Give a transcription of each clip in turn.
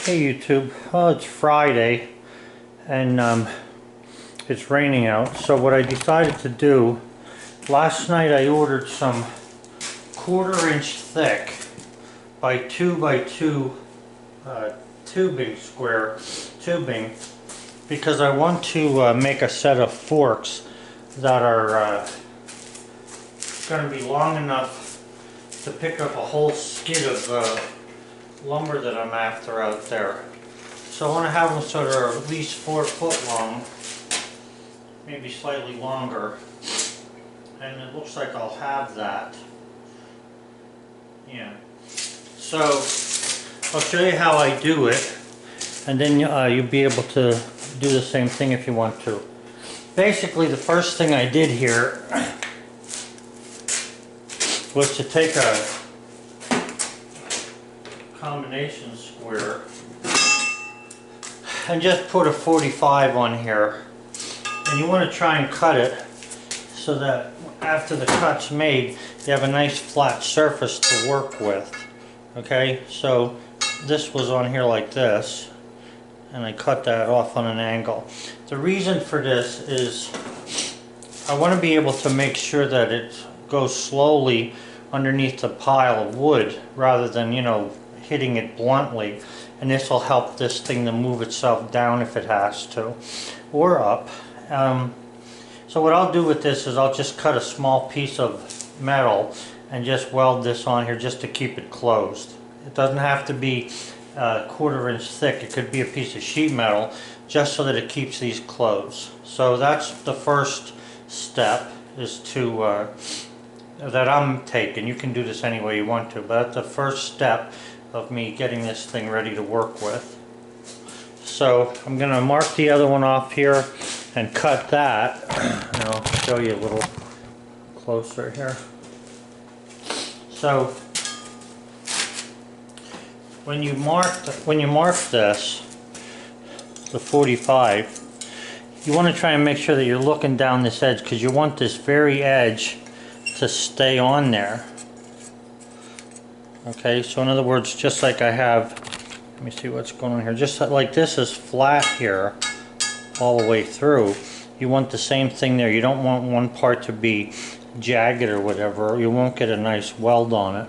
Hey YouTube, well it's Friday and it's raining out, so what I decided to do, last night I ordered some 1/4 inch thick by 2 by 2 square tubing, because I want to make a set of forks that are going to be long enough to pick up a whole skid of lumber that I'm after out there. So I want to have them so they're at least 4 foot long, maybe slightly longer, and it looks like I'll have that. Yeah. So I'll show you how I do it, and then you'll be able to do the same thing if you want to. Basically, the first thing I did here was to take a combination square and just put a 45 on here, and you want to try and cut it so that after the cut's made you have a nice flat surface to work with. Okay, so this was on here like this, and I cut that off on an angle. The reason for this is I want to be able to make sure that it goes slowly underneath the pile of wood rather than, you know, hitting it bluntly, and this will help this thing to move itself down if it has to, or up. So what I'll do with this is I'll just cut a small piece of metal and just weld this on here just to keep it closed. It doesn't have to be a 1/4 inch thick, it could be a piece of sheet metal just so that it keeps these closed. So that's the first step, is to that I'm taking. You can do this any way you want to, but that's the first step of me getting this thing ready to work with. So I'm going to mark the other one off here and cut that, and I'll show you a little closer here. So when you mark this, the 45, you want to try and make sure that you're looking down this edge, because you want this very edge to stay on there. Okay, so in other words, just like I have, let me see what's going on here, just like this is flat here all the way through, you want the same thing there. You don't want one part to be jagged or whatever, or you won't get a nice weld on it.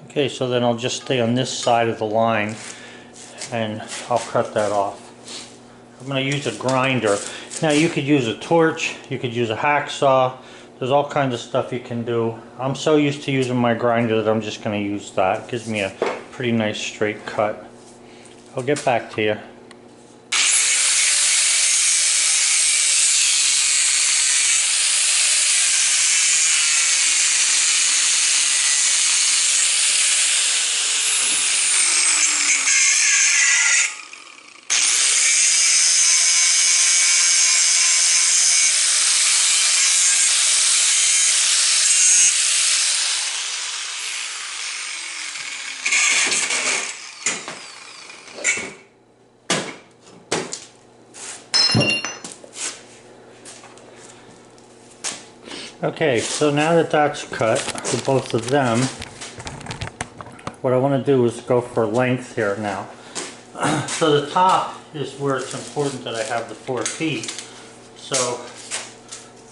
Okay, so then I'll just stay on this side of the line and I'll cut that off. I'm going to use a grinder. Now you could use a torch, you could use a hacksaw, there's all kinds of stuff you can do. I'm so used to using my grinder that I'm just going to use that. It gives me a pretty nice straight cut. I'll get back to you. Okay, so now that that's cut for both of them, what I want to do is go for length here now. So the top is where it's important that I have the 4 feet. So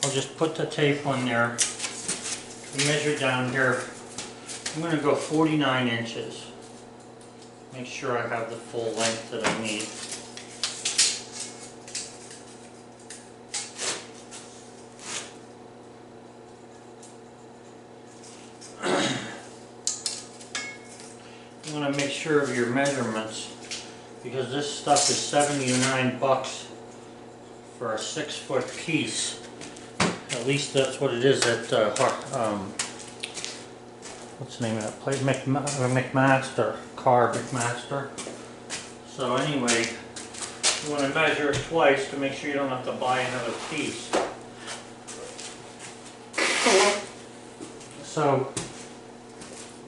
I'll just put the tape on there and measure down here. I'm going to go 49 inches. Make sure I have the full length that I need. You want to make sure of your measurements, because this stuff is 79 bucks for a 6-foot piece. At least that's what it is at what's the name of that place? McMaster, Car McMaster. So anyway, You want to measure it twice to make sure you don't have to buy another piece. So,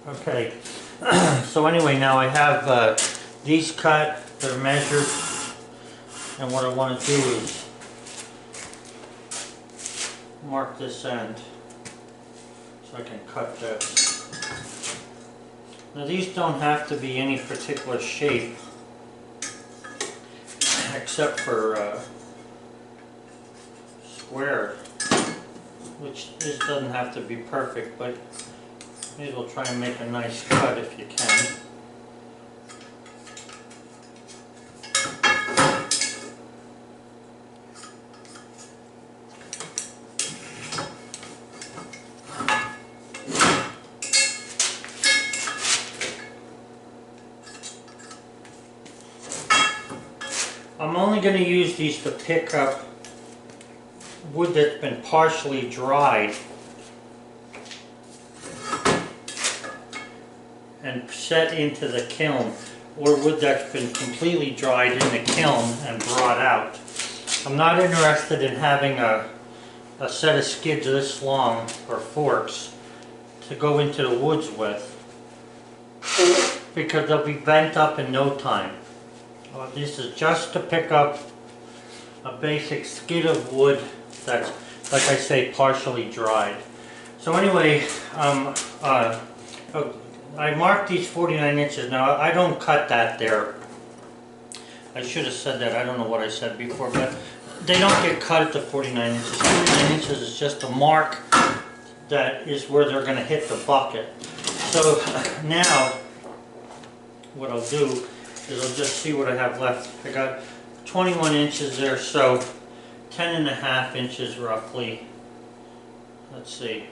okay. So anyway, now I have these cut, they're measured, and what I want to do is mark this end so I can cut this. Now these don't have to be any particular shape except for square, which this doesn't have to be perfect, but maybe we'll try and make a nice cut if you can. I'm only going to use these to pick up wood that's been partially dried and set into the kiln, or wood that's been completely dried in the kiln and brought out. I'm not interested in having a set of skids this long, or forks, to go into the woods with, because they'll be bent up in no time. This is just to pick up a basic skid of wood that's, like I say, partially dried. So anyway, I marked these 49 inches. Now I don't cut that there. I should have said that. I don't know what I said before, but they don't get cut at the 49 inches. 49 inches is just a mark that is where they're going to hit the bucket. So now what I'll do is I'll just see what I have left. I got 21 inches there, so 10.5 inches roughly. Let's see.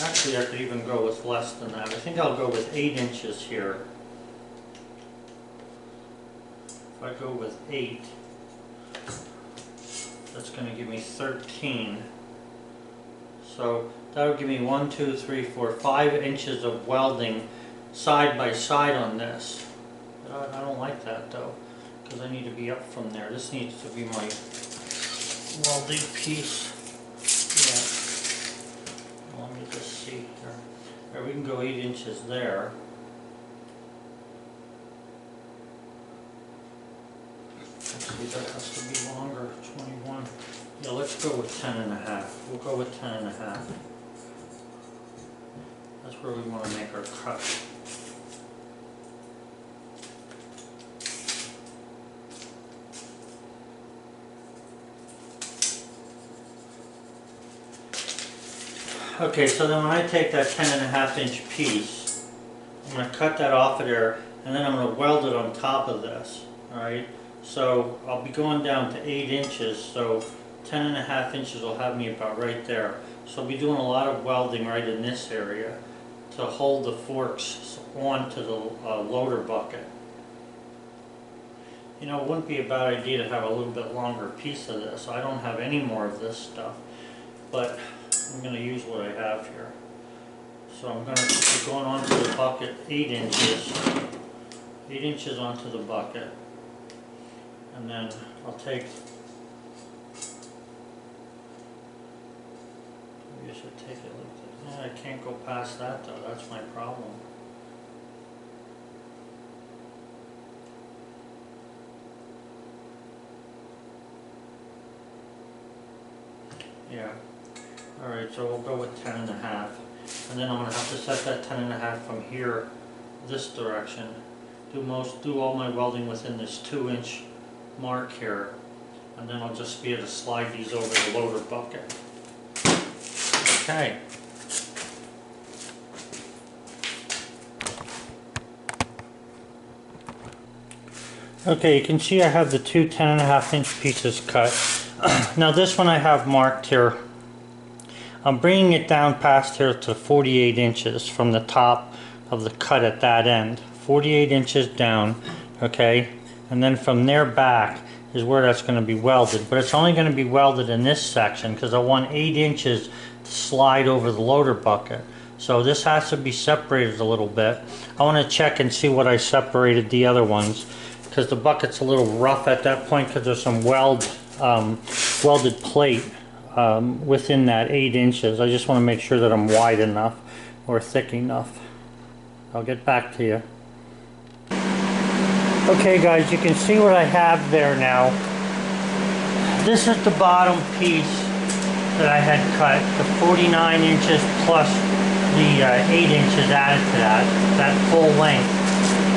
Actually, I could even go with less than that. I think I'll go with 8 inches here. If I go with 8, that's going to give me 13. So that'll give me 1, 2, 3, 4, 5 inches of welding side by side on this. I don't like that though, because I need to be up from there. This needs to be my welding piece. Yeah. Let me just see here. There, we can go 8 inches there. Let's see, that has to be longer. 21. Yeah, let's go with 10.5. We'll go with 10.5. That's where we want to make our cut. Okay, so then when I take that 10.5 inch piece, I'm going to cut that off of there, and then I'm going to weld it on top of this. Alright, so I'll be going down to 8 inches, so 10.5 inches will have me about right there. So I'll be doing a lot of welding right in this area to hold the forks onto the loader bucket. You know, it wouldn't be a bad idea to have a little bit longer piece of this. I don't have any more of this stuff, but I'm going to use what I have here. So I'm going to be going onto the bucket 8 inches. 8 inches onto the bucket. And then I'll take, maybe I should take it like this. I can't go past that though, that's my problem. Yeah. Alright, so we'll go with 10.5. And then I'm going to have to set that 10.5 from here, this direction. Do all my welding within this 2-inch mark here. And then I'll just be able to slide these over the loader bucket. Okay. Okay, you can see I have the two 10.5 inch pieces cut. Now this one I have marked here. I'm bringing it down past here to 48 inches from the top of the cut at that end. 48 inches down, okay? And then from there back is where that's going to be welded. But it's only going to be welded in this section because I want 8 inches to slide over the loader bucket. So this has to be separated a little bit. I want to check and see what I separated the other ones, because the bucket's a little rough at that point because there's some welded plate within that 8 inches. I just want to make sure that I'm wide enough or thick enough. I'll get back to you. Okay guys, you can see what I have there now. This is the bottom piece that I had cut, the 49 inches plus the 8 inches added to that full length.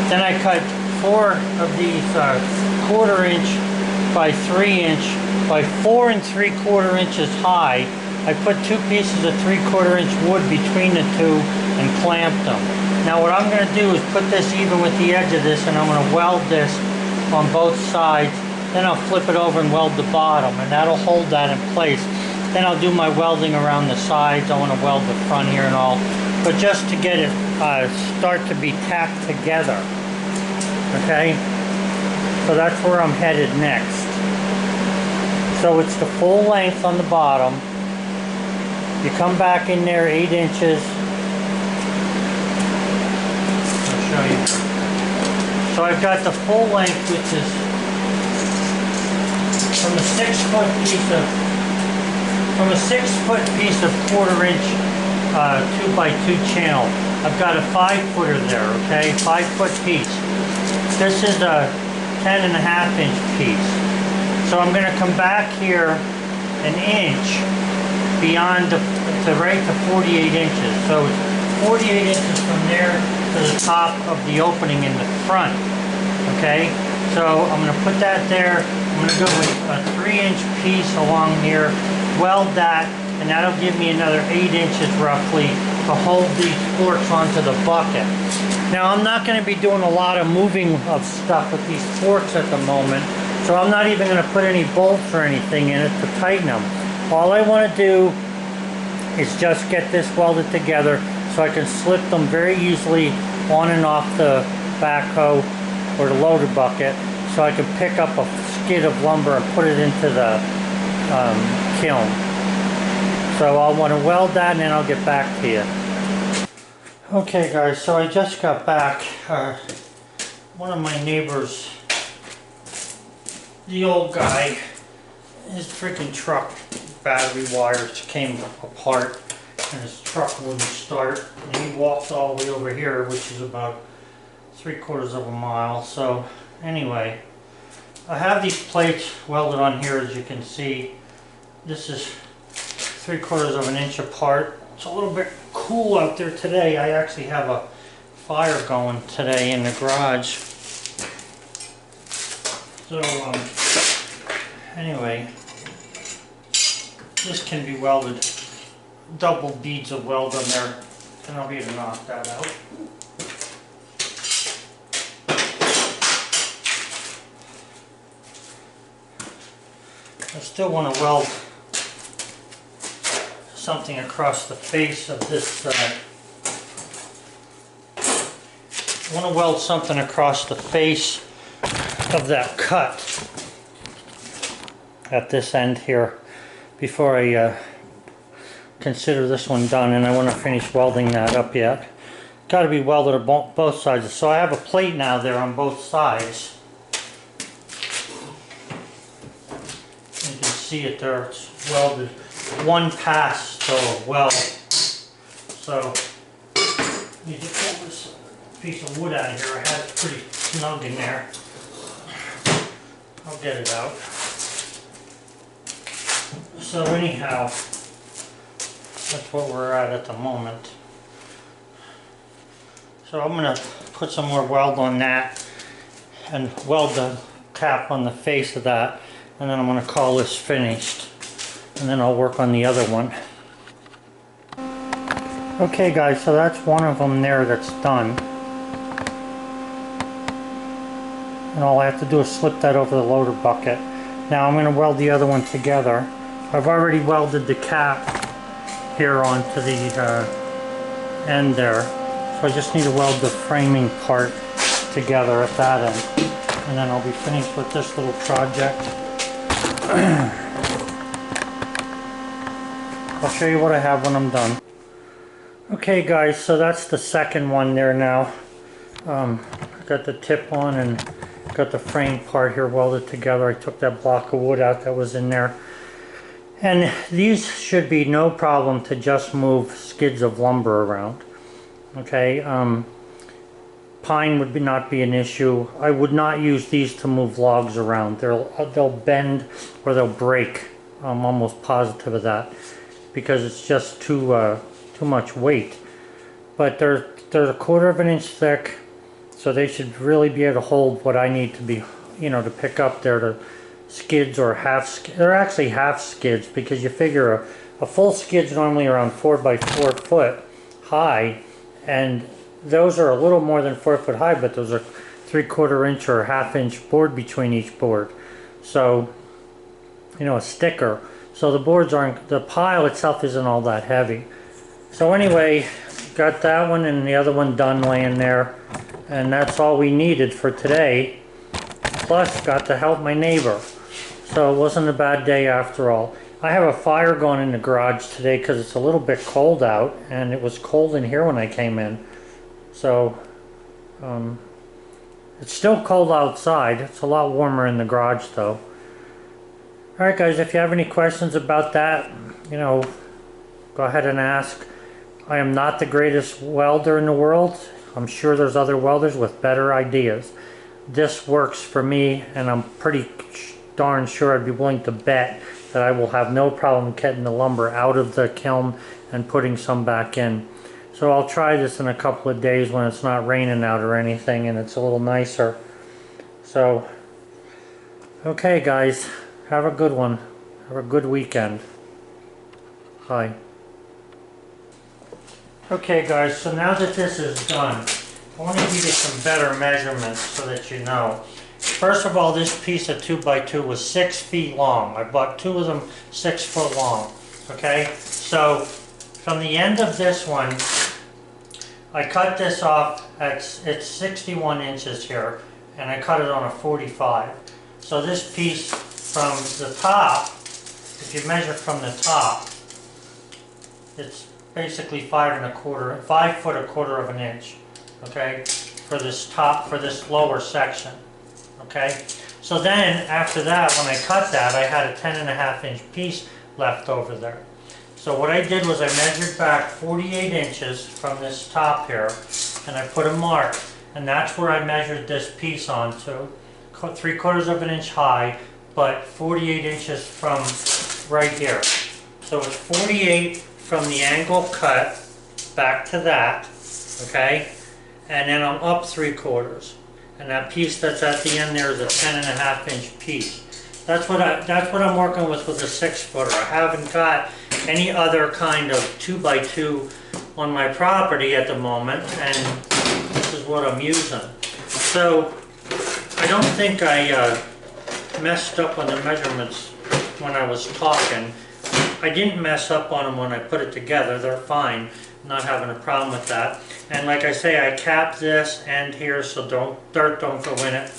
Then I cut 4 of these 1/4 inch by 3 inch by 4 3/4 inches high. I put 2 pieces of 3/4 inch wood between the two and clamped them. Now what I'm going to do is put this even with the edge of this, and I'm going to weld this on both sides. Then I'll flip it over and weld the bottom, and that'll hold that in place. Then I'll do my welding around the sides. I want to weld the front here and all, but just to get it start to be tacked together. Okay, so that's where I'm headed next. So it's the full length on the bottom. You come back in there 8 inches. I'll show you. So I've got the full length, which is from a 6-foot piece of 1/4 inch 2x2 channel. I've got a 5-footer there, okay, 5-foot piece. This is a 10.5 inch piece. So I'm going to come back here 1 inch beyond right to 48 inches. So it's 48 inches from there to the top of the opening in the front. Okay, so I'm going to put that there. I'm going to go with a 3-inch piece along here, weld that, and that'll give me another 8 inches roughly to hold these forks onto the bucket. Now I'm not going to be doing a lot of moving of stuff with these forks at the moment, so I'm not even going to put any bolts or anything in it to tighten them. All I want to do is just get this welded together so I can slip them very easily on and off the backhoe or the loader bucket, so I can pick up a skid of lumber and put it into the kiln. So I'll want to weld that, and then I'll get back to you. Okay guys, so I just got back. One of my neighbors, the old guy, his freaking truck battery wires came apart and his truck wouldn't start, and he walked all the way over here, which is about 3/4 of a mile. So anyway, I have these plates welded on here, as you can see. This is 3/4 of an inch apart. It's a little bit cool out there today. I actually have a fire going today in the garage. So anyway, this can be welded. Double beads of weld on there, and I'll be able to knock that out. I still want to weld something across the face of this. I want to weld something across the face of that cut at this end here before I consider this one done, and I want to finish welding that up yet. Got to be welded on both sides. So I have a plate now there on both sides. You can see it there. It's welded. One pass to weld. So you just pull this piece of wood out of here. I had it pretty snug in there. I'll get it out. So anyhow, that's what we're at the moment. So I'm going to put some more weld on that and weld the cap on the face of that, and then I'm going to call this finished, and then I'll work on the other one. Okay guys, so that's one of them there that's done. And all I have to do is slip that over the loader bucket. Now I'm going to weld the other one together. I've already welded the cap here onto the end there. So I just need to weld the framing part together at that end. And then I'll be finished with this little project. I'll show you what I have when I'm done. Okay guys, so that's the second one there now. Got the tip on and got the frame part here welded together. I took that block of wood out that was in there. And these should be no problem to just move skids of lumber around. Okay, pine would not be an issue. I would not use these to move logs around. They'll bend or they'll break. I'm almost positive of that because it's just too much weight. But they're a 1/4 of an inch thick, so they should really be able to hold what I need to be, to pick up there to skids or half skids. They're actually half skids because you figure a full skid's normally around 4 by 4 foot high, and those are a little more than 4 foot high, but those are 3/4 inch or ½ inch board between each board. So, a sticker. So the pile itself isn't all that heavy. So anyway, got that one and the other one done laying there, and that's all we needed for today. Plus got to help my neighbor, so it wasn't a bad day after all. I have a fire going in the garage today because it's a little bit cold out, and it was cold in here when I came in. So it's still cold outside. It's a lot warmer in the garage though. Alright guys, if you have any questions about that, go ahead and ask. I am not the greatest welder in the world. I'm sure there's other welders with better ideas. This works for me, and I'm pretty darn sure I'd be willing to bet that I will have no problem getting the lumber out of the kiln and putting some back in. So I'll try this in a couple of days when it's not raining out or anything and it's a little nicer. So, okay guys, have a good one. Have a good weekend. Bye. Okay guys, so now that this is done, I want to give you some better measurements so that you know. First of all, this piece of 2x2 was 6 feet long. I bought 2 of them 6 foot long. Okay, so from the end of this one, I cut this off at, it's 61 inches here, and I cut it on a 45. So this piece from the top, if you measure from the top, it's basically 5 foot 1/4 of an inch. Okay, for this lower section. Okay, so then after that, when I cut that, I had a 10.5 inch piece left over there. So what I did was I measured back 48 inches from this top here, and I put a mark, and that's where I measured this piece onto, 3/4 of an inch high, but 48 inches from right here. So it's 48 from the angle cut back to that, okay, and then I'm up 3/4, and that piece that's at the end there is a 10.5 inch piece. That's what I'm working with a 6 footer. I haven't got any other kind of 2x2 on my property at the moment, and this is what I'm using. So I don't think I messed up on the measurements when I was talking. I didn't mess up on them when I put it together. They're fine. I'm not having a problem with that. And like I say, I capped this end here so dirt don't go in it.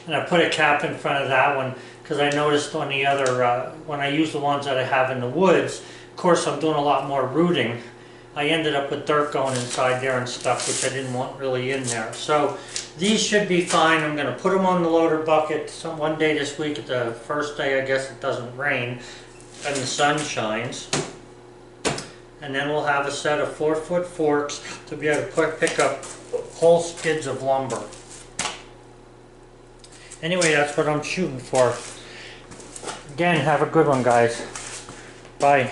And I put a cap in front of that one because I noticed on the other, when I use the ones that I have in the woods, of course I'm doing a lot more rooting. I ended up with dirt going inside there and stuff, which I didn't want really in there. So these should be fine. I'm going to put them on the loader bucket one day this week. The first day, I guess, it doesn't rain and the sun shines. And then we'll have a set of 4-foot forks to be able to pick up whole skids of lumber. Anyway, that's what I'm shooting for. Again, have a good one, guys. Bye.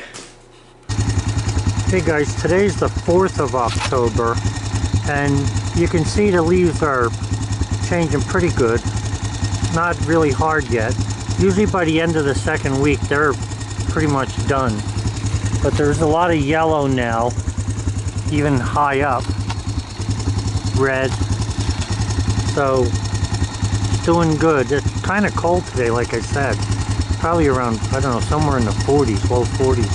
Hey guys, today's the 4th of October, and you can see the leaves are changing pretty good. Not really hard yet. Usually by the end of the second week, they're pretty much done. But there's a lot of yellow now, even high up. Red. So, doing good. It's kind of cold today, like I said. Probably around, I don't know, somewhere in the 40s, low 40s.